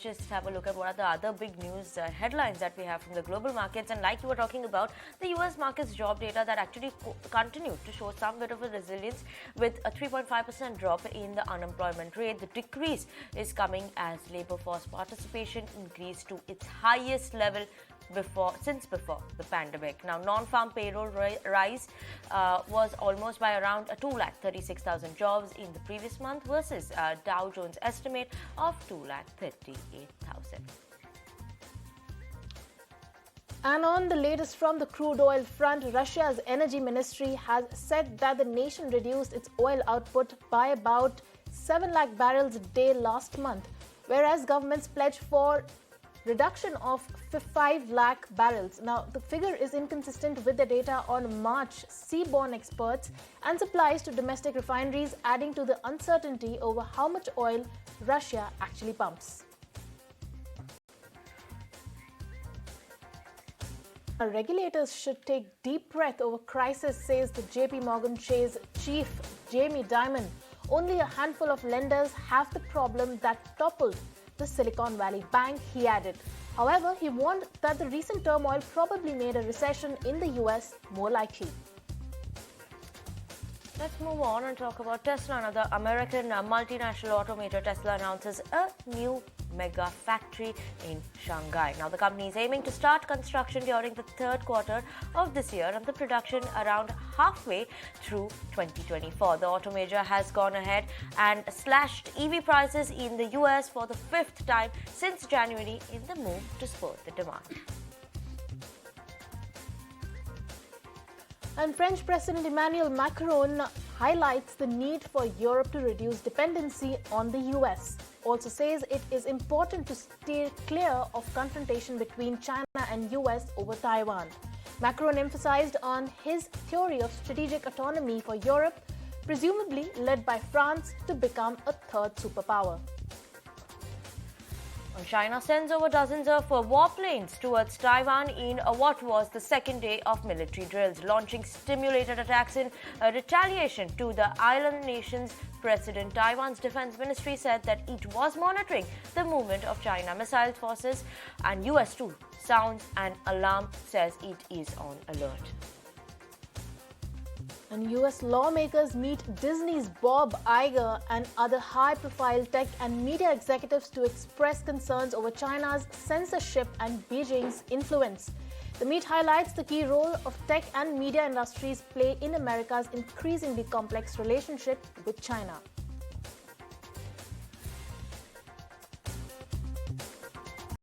just have a look at what are the other big news headlines that we have from the global markets. And like you were talking about, the US markets job data that actually continued to show some bit of a resilience with a 3.5% drop in the unemployment rate. The decrease is coming as labor force participation increased to its highest level since before the pandemic. Now, non-farm payroll rise was almost by around 236,000 jobs in the previous month versus Dow Jones estimate of 238,000. And on the latest from the crude oil front, Russia's energy ministry has said that the nation reduced its oil output by about 7 lakh barrels a day last month, whereas governments pledged for reduction of 5 lakh barrels. Now, the figure is inconsistent with the data on March seaborne exports and supplies to domestic refineries, adding to the uncertainty over how much oil Russia actually pumps. Regulators should take deep breath over crisis, says the JP Morgan Chase chief Jamie Dimon. Only a handful of lenders have the problem that toppled the Silicon Valley Bank, he added. However, he warned that the recent turmoil probably made a recession in the US more likely. Let's move on and talk about Tesla. Another American multinational automaker, Tesla, announces a new mega factory in Shanghai. Now, the company is aiming to start construction during the third quarter of this year and the production around halfway through 2024. The automaker has gone ahead and slashed EV prices in the US for the fifth time since January in the move to spur the demand. And French President Emmanuel Macron highlights the need for Europe to reduce dependency on the US. Also says it is important to steer clear of confrontation between China and US over Taiwan. Macron emphasized on his theory of strategic autonomy for Europe, presumably led by France to become a third superpower. China sends over dozens of warplanes towards Taiwan in what was the second day of military drills, launching stimulated attacks in retaliation to the island nation's president. Taiwan's defense ministry said that it was monitoring the movement of China missile forces, and US too sounds an alarm, says it is on alert. And US lawmakers meet Disney's Bob Iger and other high-profile tech and media executives to express concerns over China's censorship and Beijing's influence. The meet highlights the key role of tech and media industries play in America's increasingly complex relationship with China.